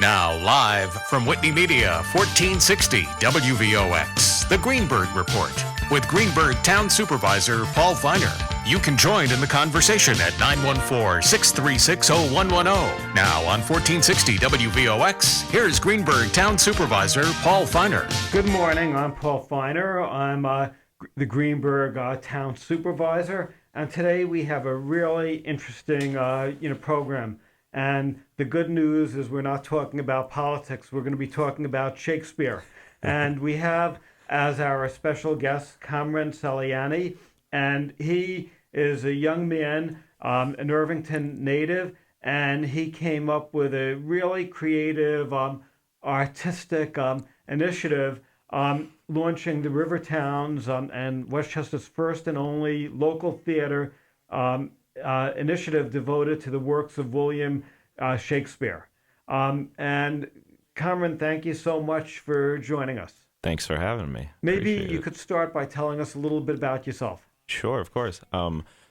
Now, live from Whitney Media, 1460 WVOX, the Greenburgh Report, with Greenburgh Town Supervisor Paul Feiner. You can join in the conversation at 914-636-0110. Now on 1460 WVOX, here's Greenburgh Town Supervisor Paul Feiner. Good morning, I'm Paul Feiner. I'm the Greenburgh Town Supervisor, and today we have a really interesting program. And the good news is we're not talking about politics. We're going to be talking about Shakespeare. And we have as our special guest Kamran Saliani, and he is a young man, an Irvington native, and he came up with a really creative, artistic initiative launching the River Towns and Westchester's first and only local theater initiative devoted to the works of William Shakespeare. And Kamran, thank you so much for joining us. Thanks for having me. Maybe Appreciate you it. could start by telling us a little bit about yourself. Sure, of course.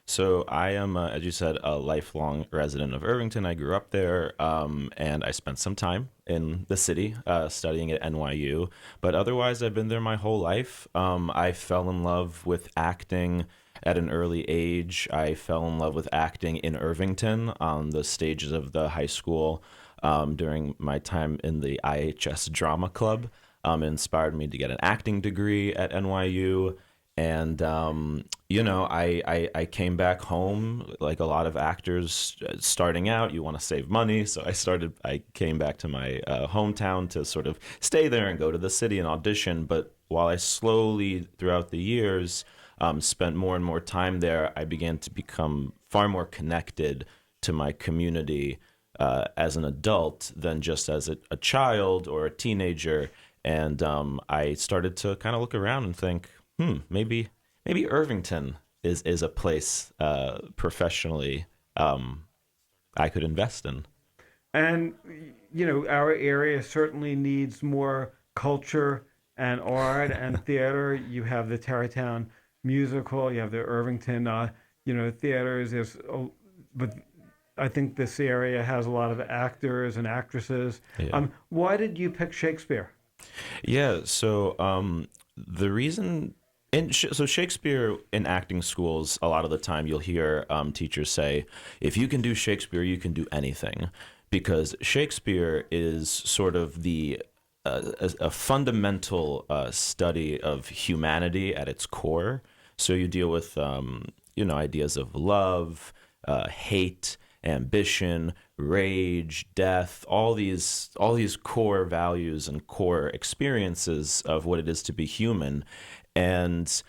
So I am, as you said, a lifelong resident of Irvington. I grew up there, and I spent some time in the city studying at NYU. But otherwise, I've been there my whole life. I fell in love with acting at an early age. I fell in love with acting in Irvington on the stages of the high school during my time in the IHS Drama Club. Inspired me to get an acting degree at NYU. And, I came back home like a lot of actors starting out. You want to save money. So I came back to my hometown to sort of stay there and go to the city and audition. But while I slowly throughout the years spent more and more time there, I began to become far more connected to my community as an adult than just as a child or a teenager. And I started to kind of look around and think, maybe Irvington is a place professionally I could invest in. And, our area certainly needs more culture and art and theater. You have the Tarrytown musical, you have the Irvington, theaters. But I think this area has a lot of actors and actresses. Yeah. Why did you pick Shakespeare? Yeah, so the reason... So Shakespeare in acting schools, a lot of the time you'll hear teachers say, if you can do Shakespeare, you can do anything. Because Shakespeare is sort of a fundamental study of humanity at its core. So you deal with, ideas of love, hate, ambition, rage, death, all these core values and core experiences of what it is to be human. And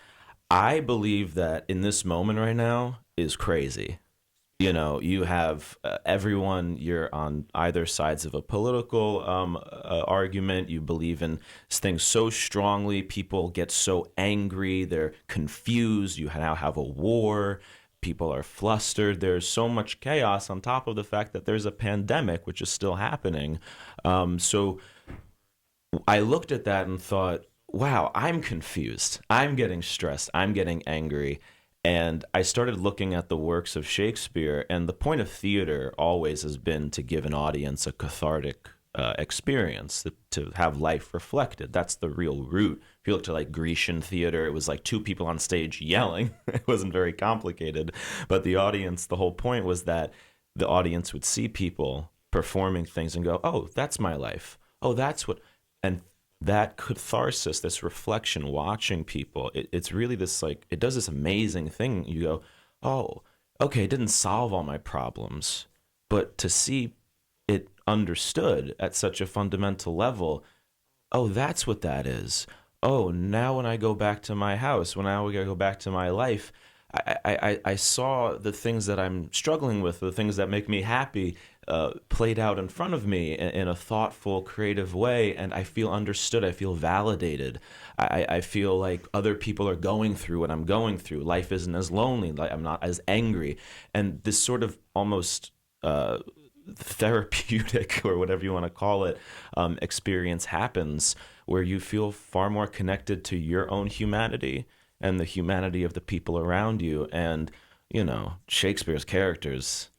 I believe that in this moment right now is crazy. You have everyone, you're on either sides of a political argument. You believe in things so strongly. People get so angry. They're confused. You now have a war. People are flustered. There's so much chaos on top of the fact that there's a pandemic, which is still happening. So I looked at that and thought, wow, I'm confused. I'm getting stressed. I'm getting angry. And I started looking at the works of Shakespeare, and the point of theater always has been to give an audience a cathartic experience, to have life reflected. That's the real root. If you look to like Grecian theater, it was like two people on stage yelling. It wasn't very complicated. But the audience, the whole point was that the audience would see people performing things and go, oh, that's my life. Oh, that's what... And that catharsis, this reflection, watching people, it's really this, like, it does this amazing thing. You go, oh, okay, it didn't solve all my problems, but to see it understood at such a fundamental level, oh, that's what that is. Oh, now when I go back to my house, when I go back to my life, I saw the things that I'm struggling with, the things that make me happy, played out in front of me in a thoughtful, creative way, and I feel understood. I feel validated. I feel like other people are going through what I'm going through. Life isn't as lonely. I'm not as angry. And this sort of almost therapeutic, or whatever you want to call it, experience happens where you feel far more connected to your own humanity and the humanity of the people around you. And, Shakespeare's characters,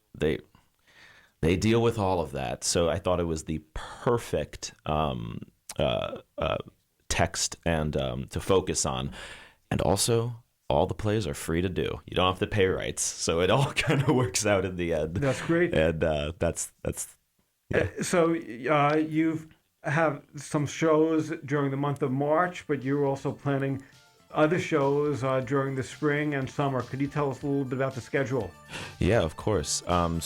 They deal with all of that. So I thought it was the perfect text and to focus on. And also, all the plays are free to do. You don't have to pay rights. So it all kind of works out in the end. That's great. And that's yeah. So you've have some shows during the month of March, but you're also planning other shows during the spring and summer. Could you tell us a little bit about the schedule? Yeah, of course. And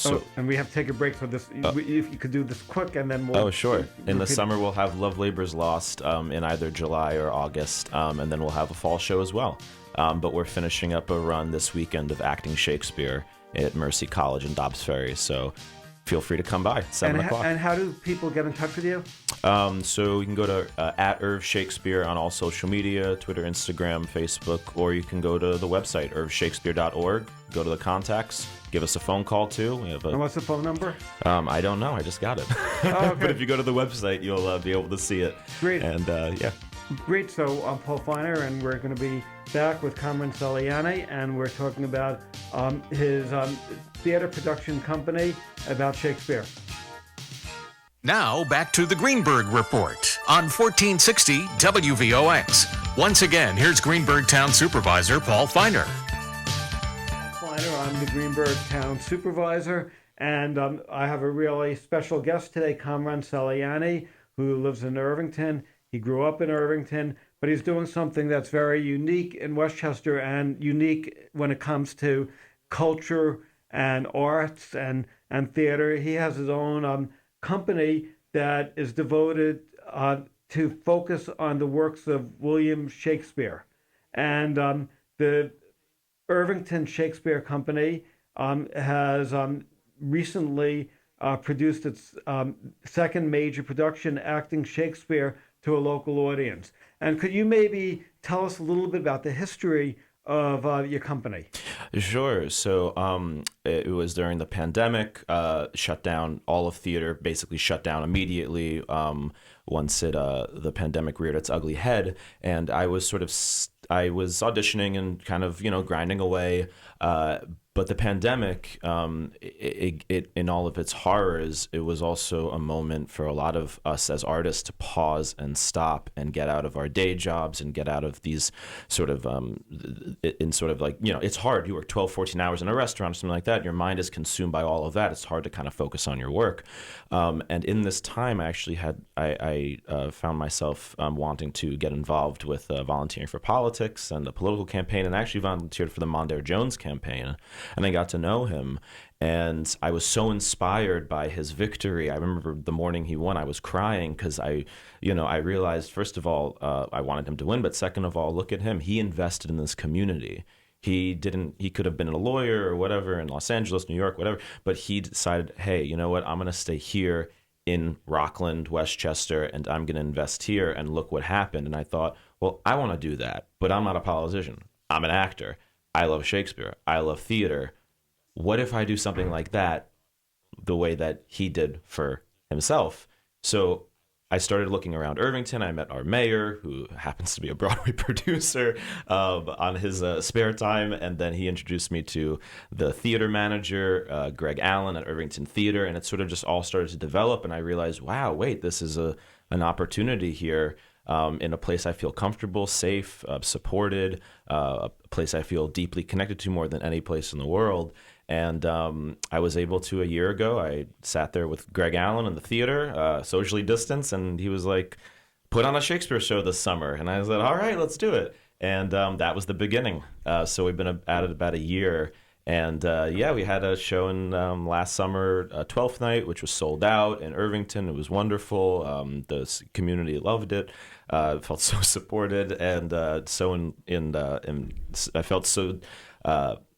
we have to take a break for this. If you could do this quick, and then we'll... Oh, sure. In the summer, we'll have Love Labor's Lost in either July or August, and then we'll have a fall show as well. But we're finishing up a run this weekend of Acting Shakespeare at Mercy College in Dobbs Ferry, so feel free to come by. 7 o'clock. And how do people get in touch with you? So you can go to at Irv Shakespeare on all social media, Twitter, Instagram, Facebook, or you can go to the website, irvshakespeare.org, go to the contacts, give us a phone call too. We have And what's the phone number? I don't know. I just got it. Oh, okay. But if you go to the website, you'll be able to see it. Great. And yeah. Great. So I'm Paul Feiner, and we're going to be back with Kamran Saliani, and we're talking about his theater production company about Shakespeare. Now back to the Greenburgh Report on 1460 WVOX. Once again, here's Greenburgh Town Supervisor Paul Feiner. I'm the Greenburgh Town Supervisor, and I have a really special guest today, Kamran Saliani, who lives in Irvington. He grew up in Irvington, but he's doing something that's very unique in Westchester and unique when it comes to culture and arts and theater. He has his own company that is devoted to focus on the works of William Shakespeare. And the Irvington Shakespeare Company has recently produced its second major production, Acting Shakespeare, to a local audience. And could you maybe tell us a little bit about the history of your company? Sure. So it was during the pandemic, shut down. All of theater basically shut down immediately once the pandemic reared its ugly head. And I was I was auditioning and kind of, grinding away. But the pandemic, it in all of its horrors, it was also a moment for a lot of us as artists to pause and stop and get out of our day jobs and get out of these sort of, it's hard. You work 12, 14 hours in a restaurant or something like that. Your mind is consumed by all of that. It's hard to kind of focus on your work. And in this time, I actually I found myself wanting to get involved with volunteering for politics and a political campaign, and I actually volunteered for the Mondaire Jones campaign. And I got to know him, and I was so inspired by his victory. I remember the morning he won, I was crying because I realized, first of all, I wanted him to win, but second of all, look at him. He invested in this community. He could have been a lawyer or whatever in Los Angeles, New York, whatever, but he decided, hey, you know what? I'm going to stay here in Rockland, Westchester, and I'm going to invest here, and look what happened. And I thought, well, I want to do that, but I'm not a politician. I'm an actor. I love Shakespeare. I love theater. What if I do something like that the way that he did for himself? So I started looking around Irvington. I met our mayor, who happens to be a Broadway producer, on his spare time. And then he introduced me to the theater manager, Greg Allen at Irvington Theater. And it sort of just all started to develop. And I realized, wow, wait, this is an opportunity here. In a place I feel comfortable, safe, supported, a place I feel deeply connected to more than any place in the world. And I was able to, a year ago, I sat there with Greg Allen in the theater, socially distanced, and he was like, put on a Shakespeare show this summer. And I said, all right, let's do it. And that was the beginning. So we've been at it about a year. And we had a show in last summer, 12th night, which was sold out in Irvington. It was wonderful. The community loved it. Felt so supported, and I felt so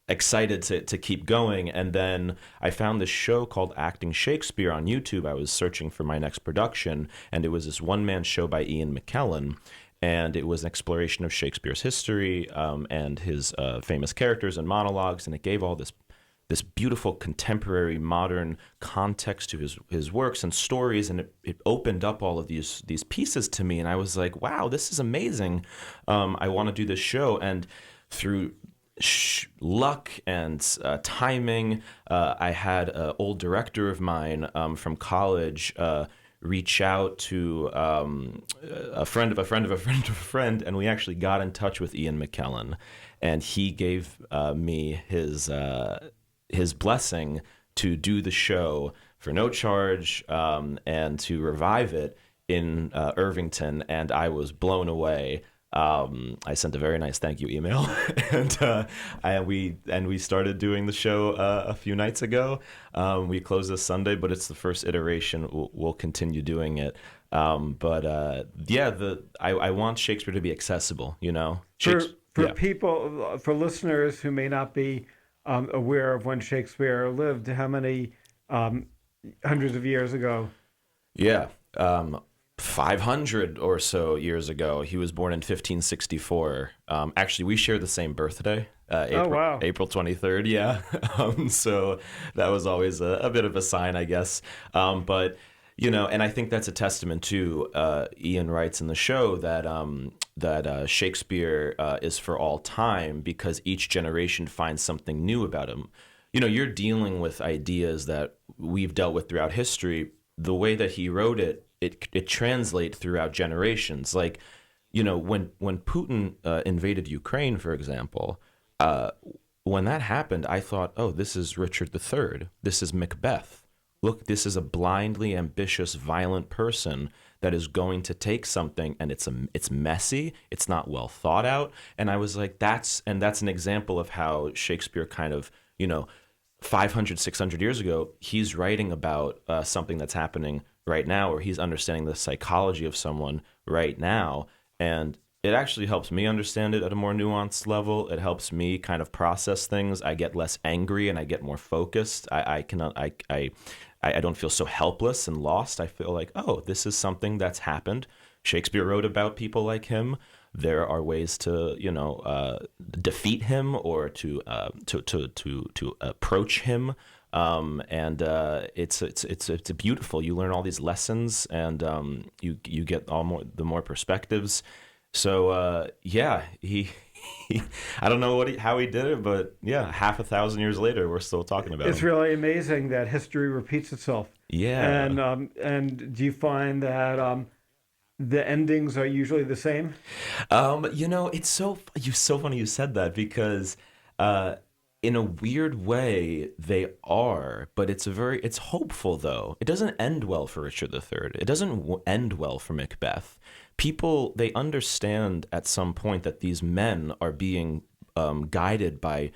excited to keep going. And then I found this show called Acting Shakespeare on YouTube. I was searching for my next production, and it was this one-man show by Ian McKellen. And it was an exploration of Shakespeare's history and his famous characters and monologues, and it gave all this beautiful contemporary modern context to his works and stories, and it opened up all of these pieces to me, and I was like, wow, this is amazing. I want to do this show. And through luck and timing. I had an old director of mine from college reach out to a friend of a friend of a friend of a friend, and we actually got in touch with Ian McKellen, and he gave me his blessing to do the show for no charge and to revive it in Irvington, and I was blown away. I sent a very nice thank you email, and we started doing the show a few nights ago. We closed this Sunday, but it's the first iteration. We'll continue doing it. I want Shakespeare to be accessible. People, for listeners who may not be aware of when Shakespeare lived, how many hundreds of years ago? Yeah. 500 or so years ago. He was born in 1564. Actually, we share the same birthday, April 23rd. Yeah. So that was always a bit of a sign, I guess. But, and I think that's a testament to Ian writes in the show that Shakespeare is for all time because each generation finds something new about him. You're dealing with ideas that we've dealt with throughout history. The way that he wrote it translates throughout generations. Like, when Putin invaded Ukraine, for example, when that happened, I thought, oh, this is Richard III. This is Macbeth. Look, this is a blindly ambitious, violent person that is going to take something, and it's messy. It's not well thought out. And I was like, that's an example of how Shakespeare kind of, 500, 600 years ago, he's writing about something that's happening right now, or he's understanding the psychology of someone right now. And it actually helps me understand it at a more nuanced level. It helps me kind of process things. I get less angry and I get more focused. I don't feel so helpless and lost. I feel like, oh, this is something that's happened. Shakespeare wrote about people like him. There are ways to, defeat him or to approach him. It's beautiful. You learn all these lessons, and you get the more perspectives. So he I don't know how he did it, but yeah, 500 years later, we're still talking about it. It's really amazing that history repeats itself. Yeah. And do you find that the endings are usually the same? It's so funny you said that because in a weird way they are, but it's hopeful though. It doesn't end well for Richard III. It doesn't end well for Macbeth. People, they understand at some point that these men are being guided by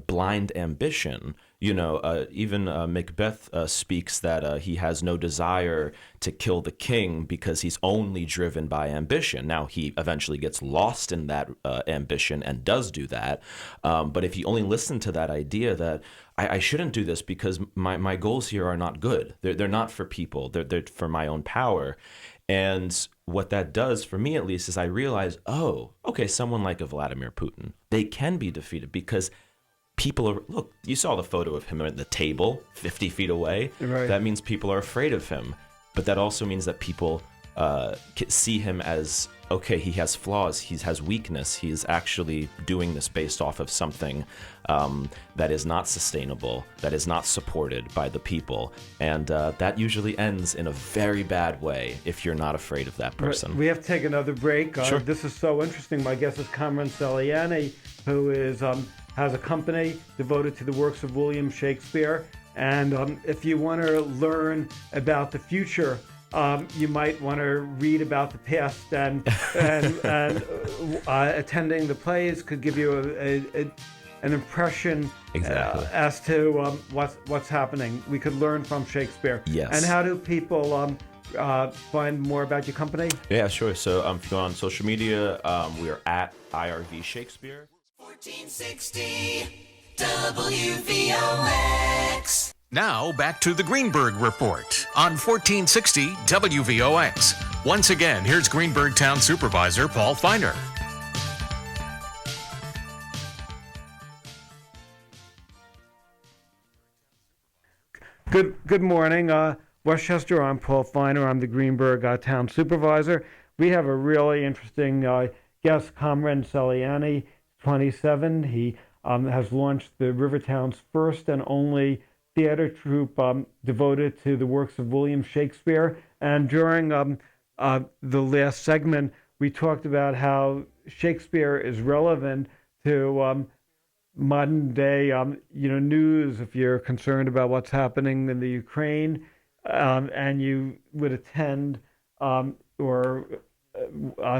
blind ambition. Even Macbeth speaks that he has no desire to kill the king because he's only driven by ambition. Now, he eventually gets lost in that ambition and does do that. But if you only listen to that idea that I shouldn't do this because my goals here are not good. They're not for people. They're for my own power. And what that does, for me at least, is I realize, oh, okay, someone like a Vladimir Putin, they can be defeated because people are, look, you saw the photo of him at the table 50 feet away. Right. That means people are afraid of him. But that also means that people see him as, okay, he has flaws, he has weakness, he is actually doing this based off of something that is not sustainable, that is not supported by the people. And that usually ends in a very bad way if you're not afraid of that person. Right. We have to take another break. Sure. This is so interesting. My guest is Kamran Saliani, who is has a company devoted to the works of William Shakespeare. And if you want to learn about the future, you might want to read about the past, and attending the plays could give you an impression Exactly. As to what's happening. We could learn from Shakespeare. Yes. And how do people find more about your company? Yeah, sure. So if you go on social media, we are at IRV Shakespeare. 1460 WVOX. Now back to the Greenburgh Report on 1460 WVOX. Once again, here's Greenburgh Town Supervisor Paul Feiner. Good morning, Westchester. I'm Paul Feiner. I'm the Greenburgh Town Supervisor. We have a really interesting guest, Kamran Saliani, 27. He has launched the Rivertown's first and only theater troupe devoted to the works of William Shakespeare. And during the last segment, we talked about how Shakespeare is relevant to modern day, news. If you're concerned about what's happening in the Ukraine, and you would attend or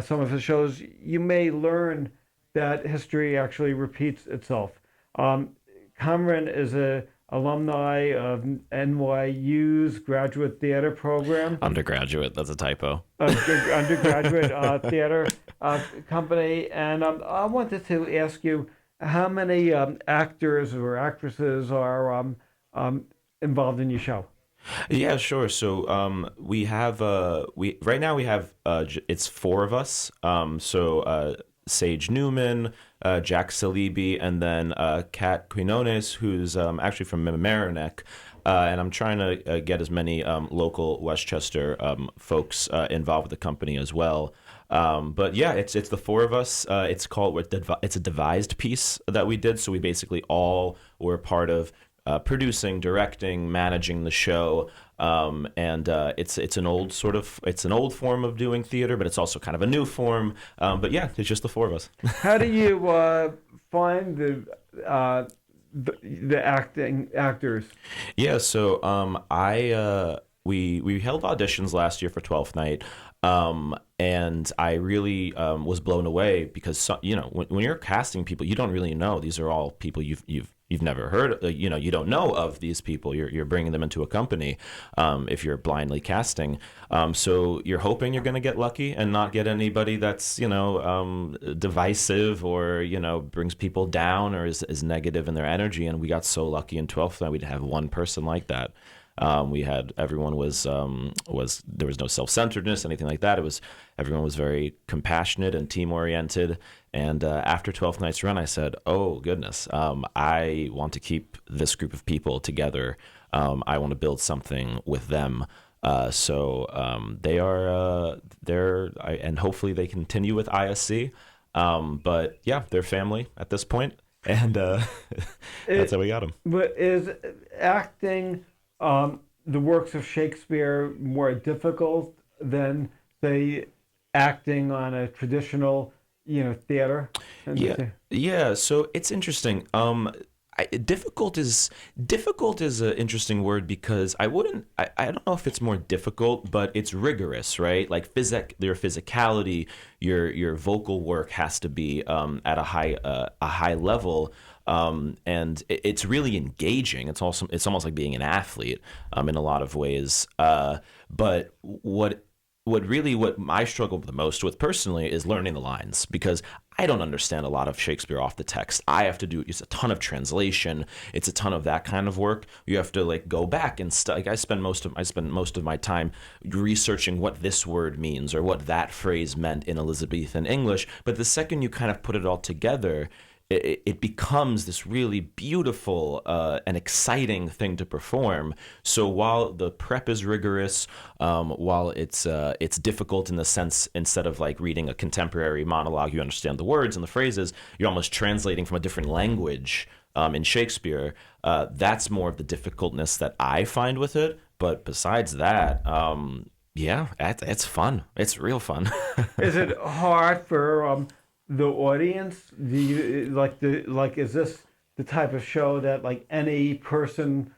some of his shows, you may learn that history actually repeats itself. Kamran is a alumni of NYU's graduate theater program. Undergraduate, that's a typo. Undergraduate theater company. And I wanted to ask you, how many actors or actresses are involved in your show? Yeah, sure. So we have right now we have it's four of us. Sage Newman, Jack Salibi, and then Kat Quinones, who's actually from Mamaroneck. And I'm trying to get as many local Westchester folks involved with the company as well. But yeah, it's the four of us. It's a devised piece that we did. So we basically all were part of producing, directing, managing the show. And it's an old form of doing theater, but it's also kind of a new form. But yeah, it's just the four of us. How do you find the actors? Yeah, so we held auditions last year for 12th Night. And I really was blown away because when you're casting people, you don't really know. These are all people you've never heard. You don't know of these people. You're bringing them into a company if you're blindly casting. So you're hoping you're going to get lucky and not get anybody that's divisive or brings people down or is negative in their energy. And we got so lucky in 12th Night we'd have one person like that. Everyone was there was no self-centeredness, anything like that. Everyone was very compassionate and team-oriented. And after 12th Night's run, I said, oh, goodness, I want to keep this group of people together. I want to build something with them. So they are and hopefully they continue with ISC. But yeah, they're family at this point. And that's how we got them. But is acting the works of Shakespeare more difficult than, say, acting on a traditional, theater? Yeah. So it's interesting. Difficult is an interesting word because I don't know if it's more difficult, but it's rigorous, right? Like your physicality, your vocal work has to be at a high level. And it's really engaging. It's almost like being an athlete in a lot of ways. But what I struggle the most with personally is learning the lines, because I don't understand a lot of Shakespeare off the text. I have to do a ton of translation. It's a ton of that kind of work. You have to go back and I spend most of my time researching what this word means or what that phrase meant in Elizabethan English. But the second you kind of put it all together, it becomes this really beautiful and exciting thing to perform. So while the prep is rigorous, while it's difficult in the sense, instead of reading a contemporary monologue, you understand the words and the phrases, you're almost translating from a different language in Shakespeare. That's more of the difficultness that I find with it. But besides that, yeah, it's fun. It's real fun. Is it hard for the audience? Do you is this the type of show that any person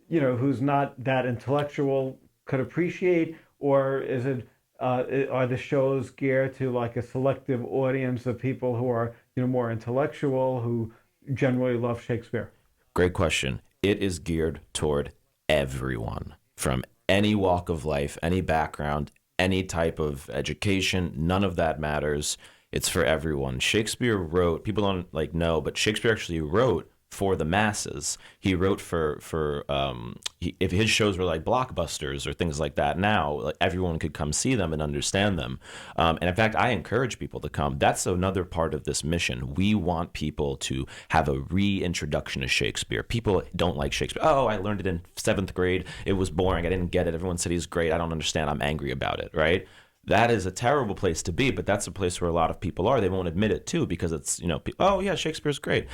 who's not that intellectual could appreciate, or is it are the shows geared to a selective audience of people who are more intellectual, who generally love Shakespeare? Great question. It is geared toward everyone from any walk of life, any background, any type of education. None of that matters. It's for everyone. Shakespeare wrote, people don't know, but Shakespeare actually wrote for the masses. He wrote if his shows were blockbusters or things like that now, everyone could come see them and understand them. And in fact, I encourage people to come. That's another part of this mission. We want people to have a reintroduction to Shakespeare. People don't like Shakespeare. Oh, I learned it in 7th grade. It was boring. I didn't get it. Everyone said he's great. I don't understand. I'm angry about it, right? that is a terrible place to be, but that's a place where a lot of people are. They won't admit it too, because it's, oh yeah, Shakespeare's great.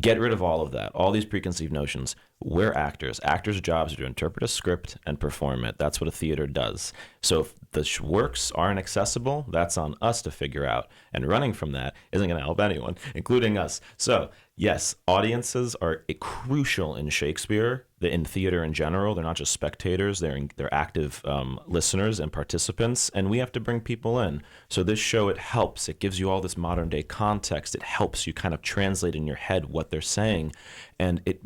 Get rid of all of that, all these preconceived notions. We're actors. Actors' jobs are to interpret a script and perform it. That's what a theater does. So if the works aren't accessible, that's on us to figure out. And running from that isn't going to help anyone, including us. So yes, audiences are crucial in Shakespeare, in theater in general. They're not just spectators. They're active listeners and participants, and we have to bring people in. So this show, it helps. It gives you all this modern day context. It helps you kind of translate in your head what they're saying, and it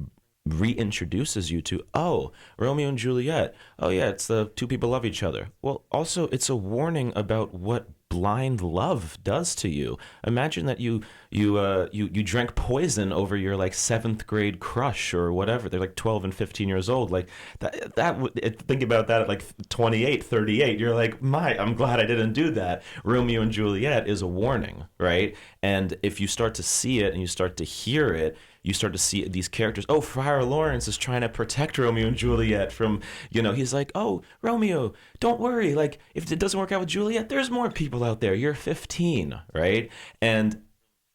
reintroduces you to, oh, Romeo and Juliet. Oh yeah, it's the two people love each other. Well, also it's a warning about what blind love does to you. Imagine that you drank poison over your like 7th grade crush or whatever. They're like 12 and 15 years old. Like think about that at like 28, 38. You're like, I'm glad I didn't do that. Romeo and Juliet is a warning, right? And if you start to see it and you start to hear it, you start to see these characters. Oh, Friar Lawrence is trying to protect Romeo and Juliet from, he's like, oh, Romeo, don't worry. Like, if it doesn't work out with Juliet, there's more people out there. You're 15, right? And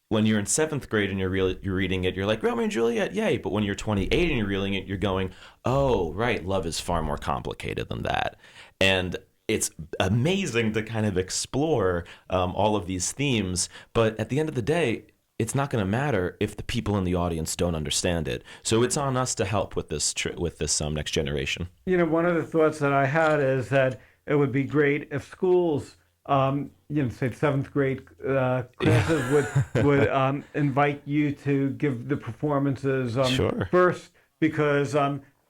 when you're in 7th grade and you're reading it, you're like, Romeo and Juliet, yay. But when you're 28 and you're reading it, you're going, oh, right, love is far more complicated than that. And it's amazing to kind of explore all of these themes. But at the end of the day, it's not going to matter if the people in the audience don't understand it. So it's on us to help with this next generation. One of the thoughts that I had is that it would be great if schools, say 7th grade classes would invite you to give the performances Sure. first, because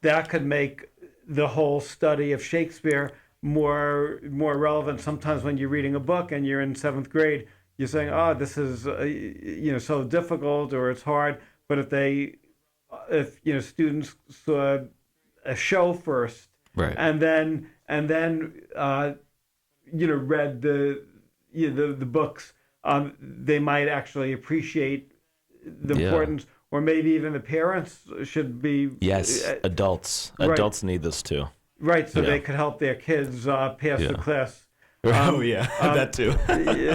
that could make the whole study of Shakespeare more relevant. Sometimes when you're reading a book and you're in 7th grade, you're saying, oh, this is so difficult or it's hard. But if students saw a show first, right, and then read the books, they might actually appreciate the importance. Or maybe even the parents should be adults need this too, right? So they could help their kids pass the class. That too.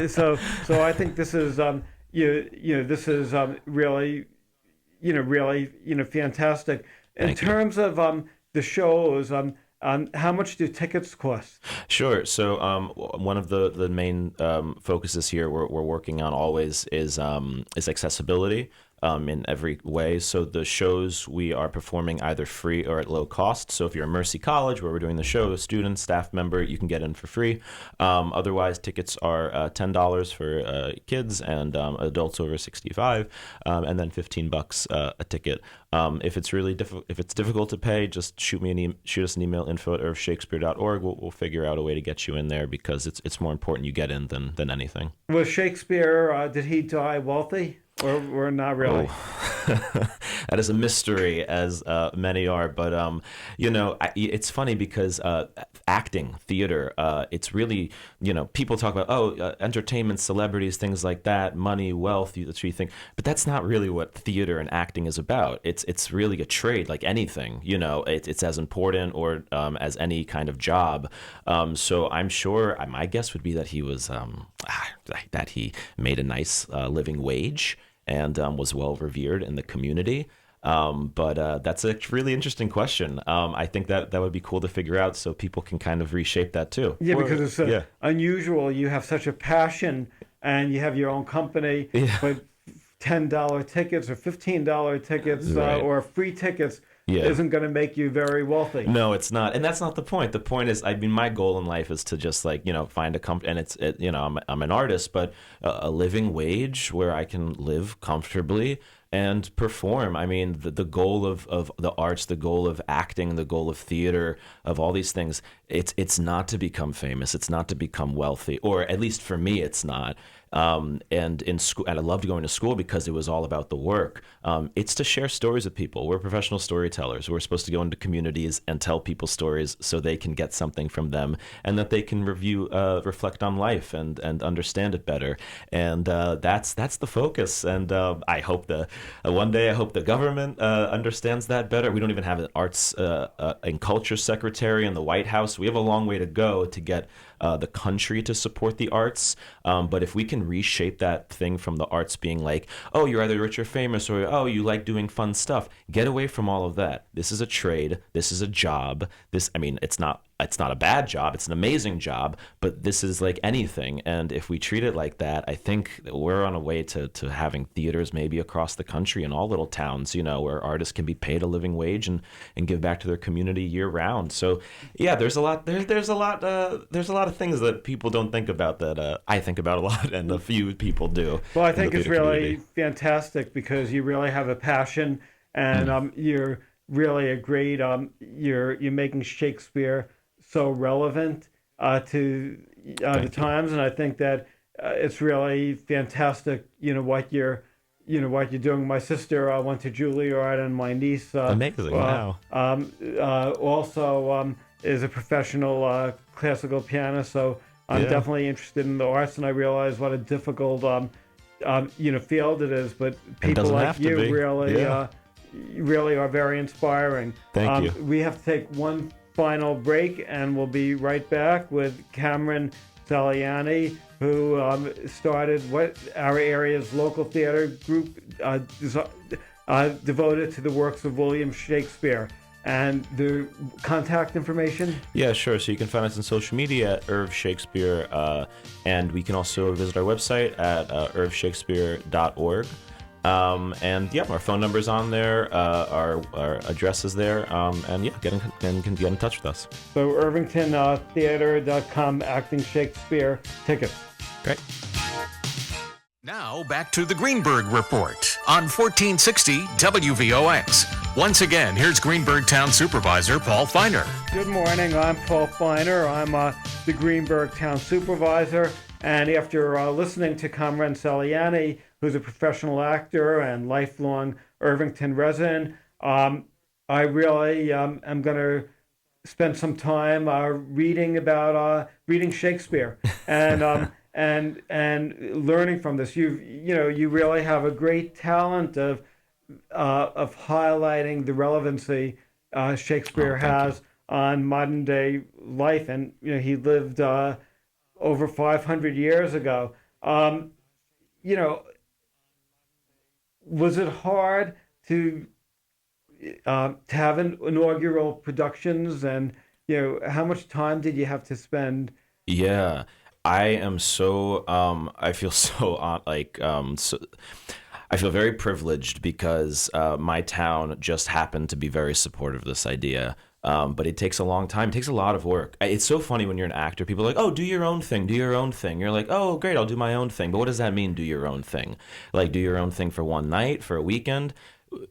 So I think this is this is really fantastic. In terms of the shows, how much do tickets cost? Sure. So one of the main focuses here we're working on always is accessibility. In every way. So the shows we are performing either free or at low cost. So if you're at Mercy College, where we're doing the show, a student, staff member, you can get in for free. Otherwise, tickets are $10 for kids and adults over 65, and then $15 a ticket. If it's really difficult to pay, just shoot us an email, info@shakespeare.org. We'll figure out a way to get you in there, because it's more important you get in than anything. Was Shakespeare, did he die wealthy? Or not really? Oh. That is a mystery, as many are. But, it's funny because acting, theater, it's really, people talk about, entertainment, celebrities, things like that, money, wealth, that's what you think. But that's not really what theater and acting is about. It's really a trade, like anything. It's as important or as any kind of job. So I'm sure, my guess would be that he was, that he made a nice living wage, and was well revered in the community. But that's a really interesting question. I think that would be cool to figure out, so people can kind of reshape that too. Yeah, because it's unusual. You have such a passion, and you have your own company, but $10 tickets or $15 tickets right. Or free tickets isn't going to make you very wealthy. No, it's not, and that's not the point. The point is, my goal in life is to just find a company, and I'm an artist, but a living wage where I can live comfortably and perform. The goal of the arts, the goal of acting, the goal of theater, of all these things, it's not to become famous. It's not to become wealthy, or at least for me, it's not. And in school, and I loved going to school because it was all about the work. It's to share stories with people. We're professional storytellers. We're supposed to go into communities and tell people stories so they can get something from them, and that they can reflect on life and understand it better. And that's the focus. And I hope one day I hope the government understands that better. We don't even have an arts and culture secretary in the White House. We have a long way to go to get the country to support the arts. But if we can reshape that thing from the arts being like, oh, you're either rich or famous, or oh, you like doing fun stuff, get away from all of that. This is a trade. This is a job. It's not a bad job. It's an amazing job, but this is like anything. And if we treat it like that, I think we're on a way to having theaters maybe across the country in all little towns, where artists can be paid a living wage and give back to their community year round. So yeah, there's a lot of things that people don't think about that I think about a lot, and a few people do. Well, I think it's really fantastic because you really have a passion, and you're really a great. You're making Shakespeare so relevant to the times, and I think that it's really fantastic. What you're doing. My sister went to Juilliard, and my niece amazing. Wow. Also is a professional classical pianist, so I'm definitely interested in the arts, and I realize what a difficult field it is. But people like you really are very inspiring. Thank you. We have to take one final break, and we'll be right back with Kamran Saliani, who started our area's local theater group devoted to the works of William Shakespeare. And the contact information? Yeah, sure. So you can find us on social media at Irv Shakespeare, and we can also visit our website at irvshakespeare.org. And yeah, our phone number's on there, our address is there, and yeah, get in touch with us. So irvingtontheater.com, acting Shakespeare tickets. Great. Now back to the Greenburgh Report on 1460 WVOX. Once again, here's Greenburgh Town Supervisor Paul Feiner. Good morning. I'm Paul Feiner. I'm the Greenburgh Town Supervisor. And after listening to Kamran Saliani, who's a professional actor and lifelong Irvington resident, I really am going to spend some time reading Shakespeare and and learning from this. You really have a great talent of highlighting the relevancy Shakespeare has on modern day life, and he lived over 500 years ago. Was it hard to have inaugural productions, and how much time did you have to spend? Yeah, I am so I feel so I feel very privileged because my town just happened to be very supportive of this idea. But it takes a long time. It takes a lot of work. It's so funny when you're an actor. People are like, oh, do your own thing. Do your own thing. You're like, oh, great, I'll do my own thing. But what does that mean, do your own thing? Like, do your own thing for one night, for a weekend?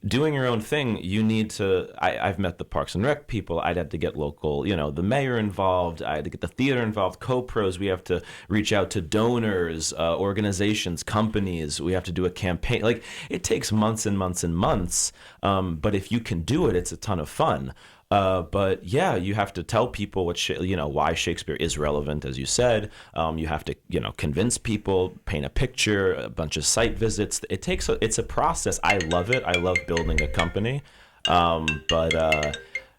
Doing your own thing, you need to... I've met the Parks and Rec people. I'd have to get local, the mayor involved. I had to get the theater involved, co-pros. We have to reach out to donors, organizations, companies. We have to do a campaign. Like, it takes months and months and months. But if you can do it, it's a ton of fun. But yeah, you have to tell people why Shakespeare is relevant, as you said. You have to, convince people, paint a picture, a bunch of site visits. It's a process. I love it. I love building a company. But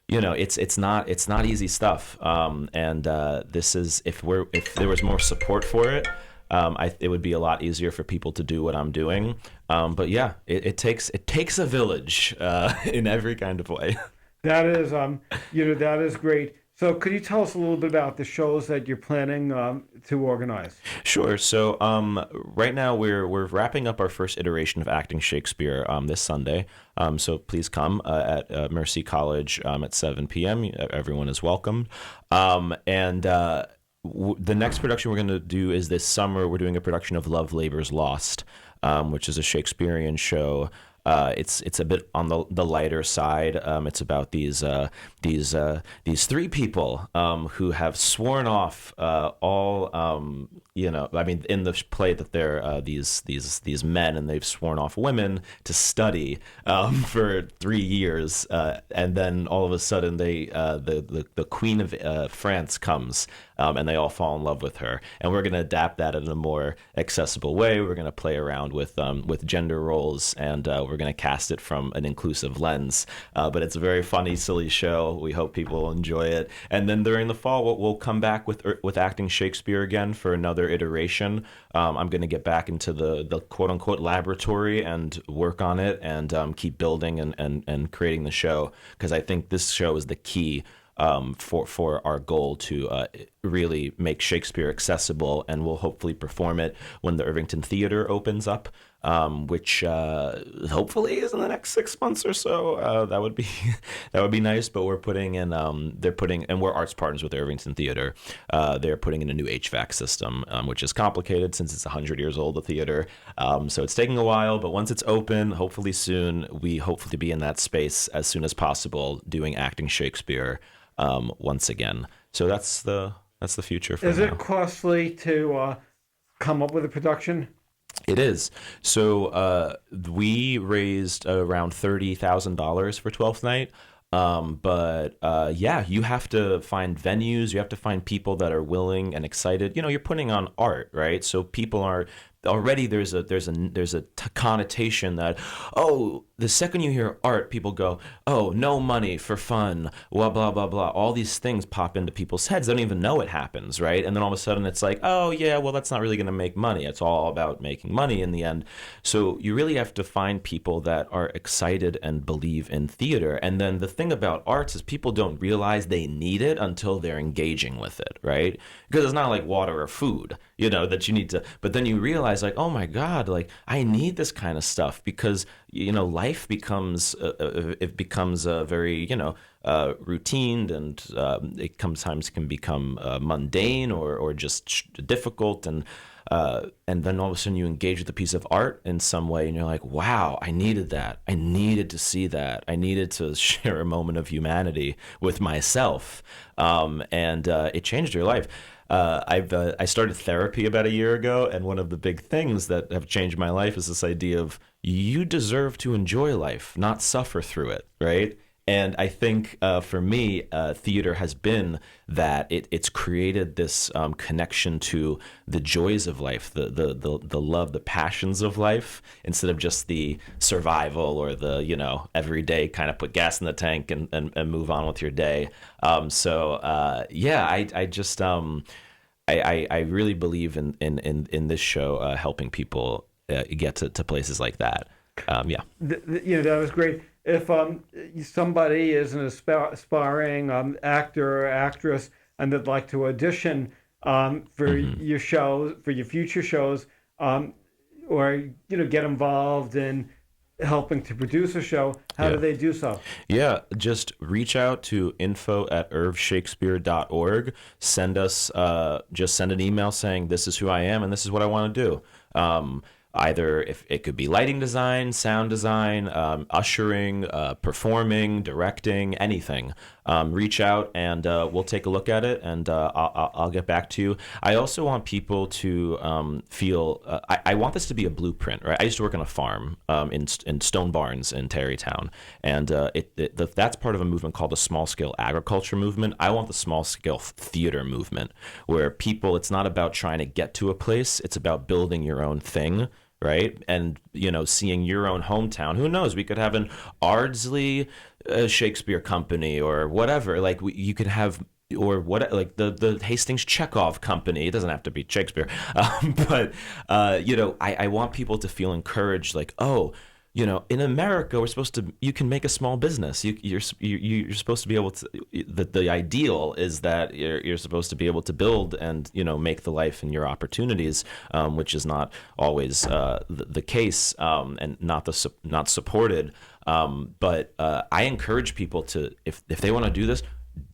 it's not easy stuff. And this is, if there was more support for it, it would be a lot easier for people to do what I'm doing. But yeah, it takes a village, in every kind of way. That is, that is great. So could you tell us a little bit about the shows that you're planning to organize? Sure. So right now we're wrapping up our first iteration of Acting Shakespeare this Sunday. So please come at Mercy College at 7 p.m. Everyone is welcomed. The next production we're going to do is this summer. We're doing a production of Love Labour's Lost, which is a Shakespearean show It's a bit on the lighter side. It's about these three people who have sworn off all I mean, in the play that they're these men, and they've sworn off women to study for 3 years, and then all of a sudden the Queen of France comes, and they all fall in love with her. And we're going to adapt that in a more accessible way. We're going to play around with gender roles, and we're going to cast it from an inclusive lens. But it's a very funny, silly show. We hope people will enjoy it. And then during the fall, we'll come back with Acting Shakespeare again for another iteration. I'm going to get back into the quote unquote laboratory and work on it, and keep building and creating the show, because I think this show is the key for our goal to really make Shakespeare accessible, and we'll hopefully perform it when the Irvington Theater opens up, which hopefully is in the next 6 months or so. That would be nice. But we're putting in and we're arts partners with the Irvington Theater. They're putting in a new HVAC system, which is complicated since it's 100 years old, the theater. So it's taking a while, but once it's open, hopefully soon, we hopefully be in that space as soon as possible, doing Acting Shakespeare once again. So that's the future for now. Is it costly to come up with a production? It is. So we raised around $30,000 for 12th Night. But you have to find venues. You have to find people that are willing and excited. You're putting on art, right? So people are already, there's a connotation that, oh, the second you hear art, people go, oh, no money for fun, blah, blah, blah, blah. All these things pop into people's heads. They don't even know it happens, right? And then all of a sudden it's like, oh, yeah, well, that's not really going to make money. It's all about making money in the end. So you really have to find people that are excited and believe in theater. And then the thing about arts is people don't realize they need it until they're engaging with it, right? Because it's not like water or food, that you need to, but then you realize, like, oh my God, like, I need this kind of stuff, because life becomes very routine, and it sometimes can become mundane or just difficult, and then all of a sudden you engage with a piece of art in some way, and you're like, wow, I needed that. I needed to see that. I needed to share a moment of humanity with myself, and it changed your life. I started therapy about a year ago, and one of the big things that have changed my life is this idea of you deserve to enjoy life, not suffer through it, right? And I think for me, theater has been that it's created this connection to the joys of life, the love, the passions of life, instead of just the survival or the everyday kind of put gas in the tank and move on with your day. I really believe in this show helping people get to places like that. That was great. If somebody is an aspiring actor or actress and they'd like to audition for your shows, for your future shows, or get involved in helping to produce a show, how do they do so? Yeah, just reach out to info@irvshakespeare.org. Send an email saying, this is who I am and this is what I want to do. Either if it could be lighting design, sound design, ushering, performing, directing, anything. Reach out and we'll take a look at it, and I'll get back to you. I also want people to feel. I want this to be a blueprint, right? I used to work on a farm in Stone Barns in Tarrytown, and that's part of a movement called the small scale agriculture movement. I want the small scale theater movement, where people. It's not about trying to get to a place; it's about building your own thing. Right. And, seeing your own hometown, who knows, we could have an Ardsley Shakespeare Company or whatever, like you could have, or what, like the Hastings Chekhov Company. It doesn't have to be Shakespeare. But I want people to feel encouraged, like, oh, in America, you can make a small business. You're supposed to be able to, the ideal is that you're supposed to be able to build and, make the life and your opportunities, which is not always the case, and not supported. But I encourage people to, if they want to do this,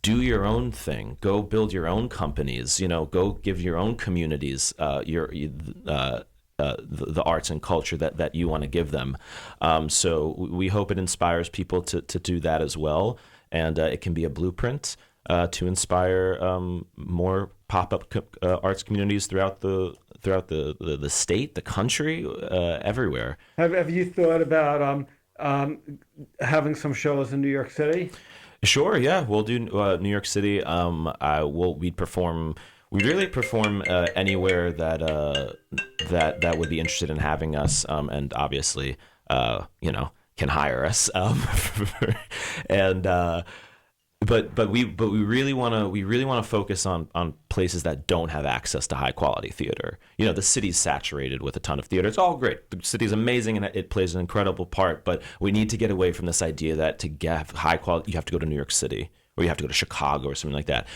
do your own thing. Go build your own companies. Go give your own communities the arts and culture that you want to give them. So we hope it inspires people to do that as well, and it can be a blueprint to inspire more pop-up arts communities throughout the state, the country, everywhere. Have you thought about having some shows in New York City? Sure, yeah, we'll do New York City. We'd really perform anywhere that would be interested in having us, and obviously, can hire us. But we really want to focus on places that don't have access to high quality theater. The city's saturated with a ton of theater. It's all great. The city's amazing and it plays an incredible part. But we need to get away from this idea that to get high quality, you have to go to New York City or you have to go to Chicago or something like that.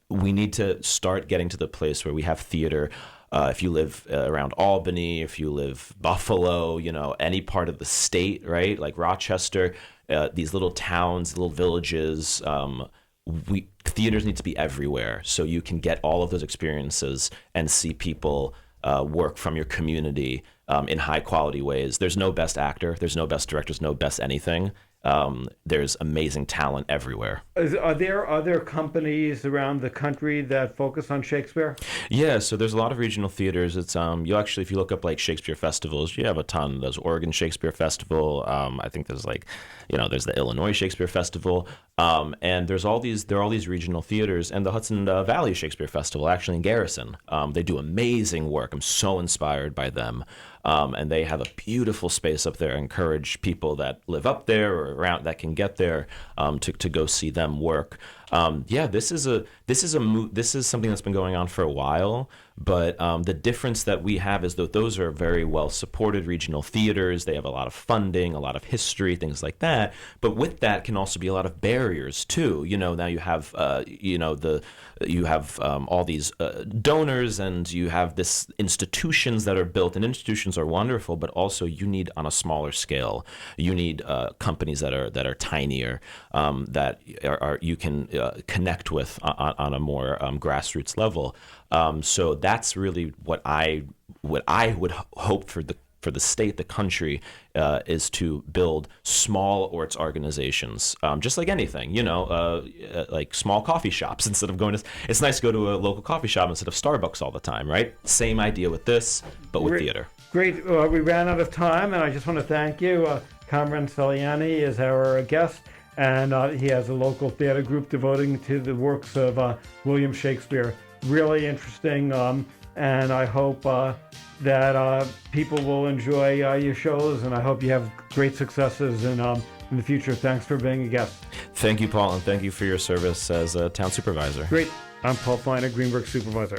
We need to start getting to the place where we have theater. If you live around Albany, if you live Buffalo, any part of the state, right? Like Rochester, these little towns, little villages, theaters need to be everywhere so you can get all of those experiences and see people work from your community in high quality ways. There's no best actor, there's no best directors, no best anything. There's amazing talent everywhere. Are there other companies around the country that focus on Shakespeare? Yeah, so there's a lot of regional theaters. It's if you look up like Shakespeare festivals, you have a ton. There's Oregon Shakespeare Festival. I think there's there's the Illinois Shakespeare Festival, and there are all these regional theaters, and the Hudson Valley Shakespeare Festival actually in Garrison. They do amazing work. I'm so inspired by them. And they have a beautiful space up there. I encourage people that live up there or around that can get there to go see them work. This is something that's been going on for a while. But the difference that we have is that those are very well supported regional theaters. They have a lot of funding, a lot of history, things like that. But with that can also be a lot of barriers too. Now you have all these donors, and you have this institutions that are built, and institutions are wonderful, but also you need on a smaller scale. You need companies that are tinier, that are you can connect with on a more grassroots level. So that's really what I would hope for the state, the country, is to build small arts organizations, just like anything, like small coffee shops. Instead of it's nice to go to a local coffee shop instead of Starbucks all the time, right? Same idea with this, but with theater. Great. We ran out of time, and I just want to thank you. Kamran Saliani is our guest, and he has a local theater group devoting to the works of William Shakespeare. Really interesting, and I hope that people will enjoy your shows, and I hope you have great successes in the future. Thanks for being a guest. Thank you, Paul, and thank you for your service as a town supervisor. Great. I'm Paul Feiner, Greenburgh Supervisor.